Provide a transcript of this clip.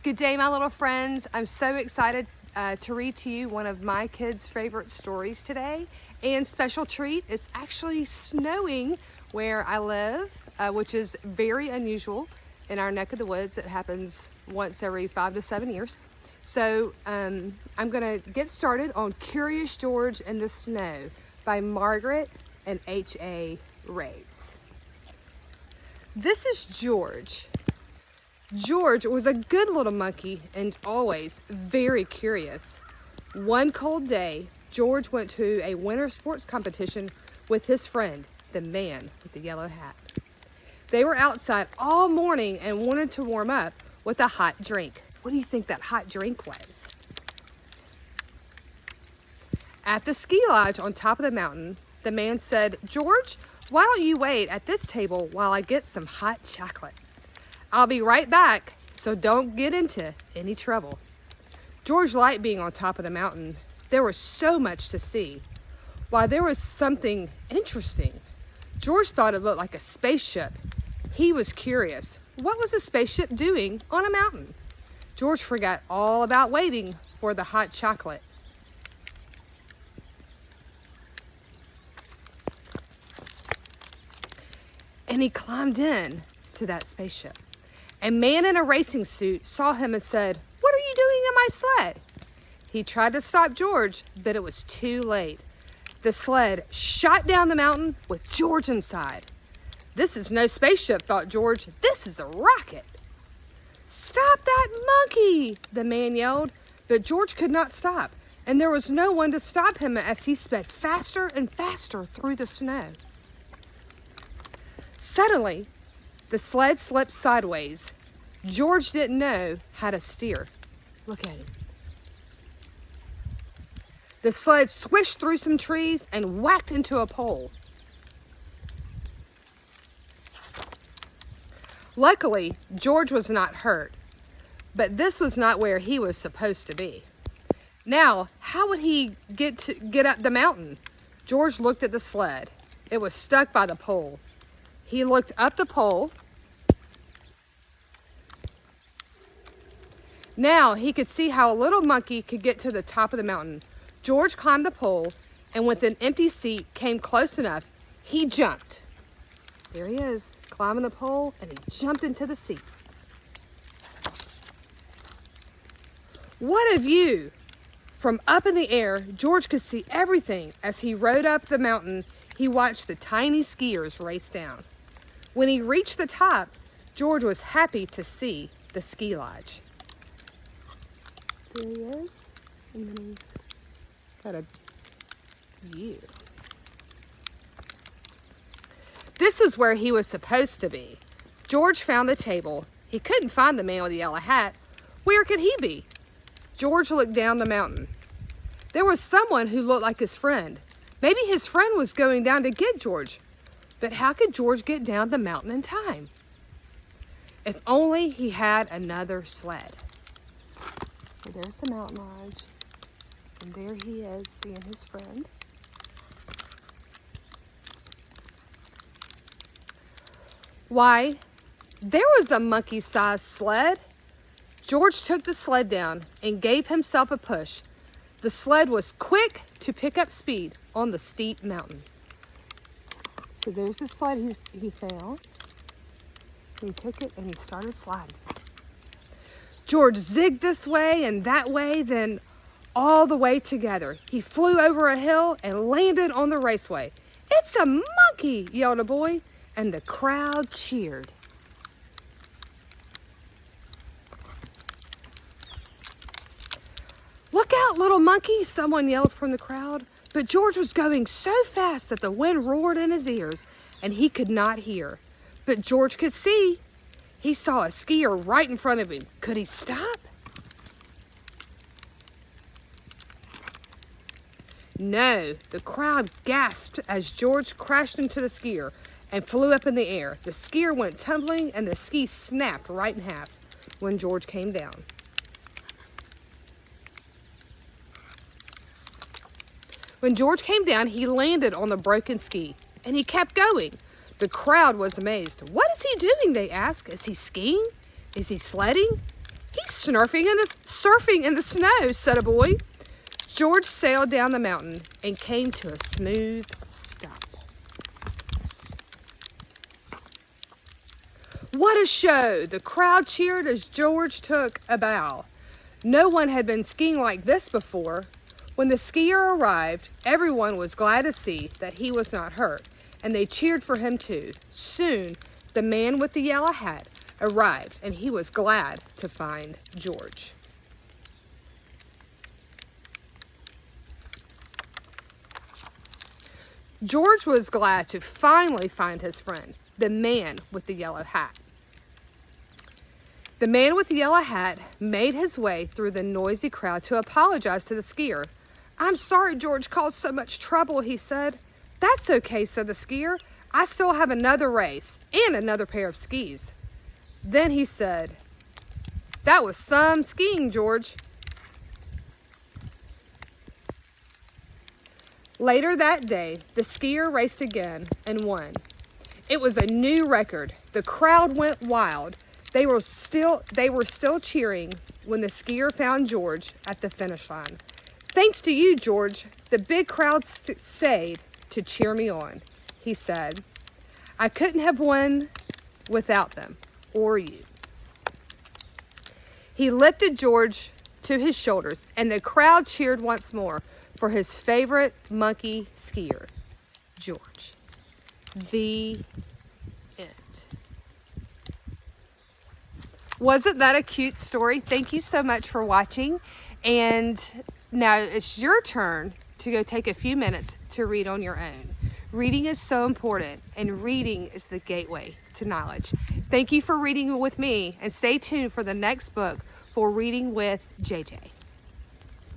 Good day, my little friends. I'm so excited to read to you one of my kids' favorite stories today. And special treat, it's actually snowing where I live, which is very unusual in our neck of the woods. It happens once every 5 to 7 years. So I'm gonna get started on Curious George and the Snow by Margaret and H.A. Rays. This is George. George was a good little monkey and always very curious. One cold day, George went to a winter sports competition with his friend, the man with the yellow hat. They were outside all morning and wanted to warm up with a hot drink. What do you think that hot drink was? At the ski lodge on top of the mountain, the man said, "George, why don't you wait at this table while I get some hot chocolate? I'll be right back, so don't get into any trouble." George liked being on top of the mountain. There was so much to see. Why, there was something interesting. George thought it looked like a spaceship. He was curious. What was a spaceship doing on a mountain? George forgot all about waiting for the hot chocolate. And he climbed in to that spaceship. A man in a racing suit saw him and said, "What are you doing in my sled?" He tried to stop George, but it was too late. The sled shot down the mountain with George inside. "This is no spaceship," thought George. "This is a rocket." "Stop that monkey!" the man yelled, but George could not stop, and there was no one to stop him as he sped faster and faster through the snow. Suddenly, the sled slipped sideways. George didn't know how to steer. Look at him. The sled swished through some trees and whacked into a pole. Luckily, George was not hurt, but this was not where he was supposed to be. Now, how would he get up the mountain? George looked at the sled. It was stuck by the pole. He looked up the pole. Now he could see how a little monkey could get to the top of the mountain. George climbed the pole, and with an empty seat came close enough, he jumped. There he is, climbing the pole, and he jumped into the seat. What a view! From up in the air, George could see everything. As he rode up the mountain, he watched the tiny skiers race down. When he reached the top, George was happy to see the ski lodge. There he is, and then he's got a view. This was where he was supposed to be. George found the table. He couldn't find the man with the yellow hat. Where could he be? George looked down the mountain. There was someone who looked like his friend. Maybe his friend was going down to get George. But how could George get down the mountain in time? If only he had another sled. So there's the mountain lodge. And there he is, seeing his friend. Why, there was a monkey-sized sled. George took the sled down and gave himself a push. The sled was quick to pick up speed on the steep mountain. So there's the sled he found. He took it and he started sliding. George zigged this way and that way, then all the way together. He flew over a hill and landed on the raceway. "It's a monkey!" yelled a boy, and the crowd cheered. "Look out, little monkey!" someone yelled from the crowd. But George was going so fast that the wind roared in his ears and he could not hear. But George could see. He saw a skier right in front of him. Could he stop? No, the crowd gasped as George crashed into the skier and flew up in the air. The skier went tumbling and the ski snapped right in half when George came down. When George came down, he landed on the broken ski, and he kept going. The crowd was amazed. "What is he doing?" they asked. "Is he skiing? Is he sledding?" "He's surfing in the snow, said a boy. George sailed down the mountain and came to a smooth stop. What a show! The crowd cheered as George took a bow. No one had been skiing like this before. When the skier arrived, everyone was glad to see that he was not hurt, and they cheered for him too. Soon, the man with the yellow hat arrived, and he was glad to find George. George was glad to finally find his friend, the man with the yellow hat. The man with the yellow hat made his way through the noisy crowd to apologize to the skier. "I'm sorry George caused so much trouble," he said. "That's okay," said the skier. "I still have another race and another pair of skis." Then he said, "That was some skiing, George." Later that day, the skier raced again and won. It was a new record. The crowd went wild. They were still cheering when the skier found George at the finish line. "Thanks to you, George, the big crowd stayed to cheer me on," he said. "I couldn't have won without them or you." He lifted George to his shoulders, and the crowd cheered once more for his favorite monkey skier, George. The end. Wasn't that a cute story? Thank you so much for watching. And now it's your turn to go take a few minutes to read on your own. Reading is so important, and reading is the gateway to knowledge. Thank you for reading with me, and stay tuned for the next book for Reading with JJ.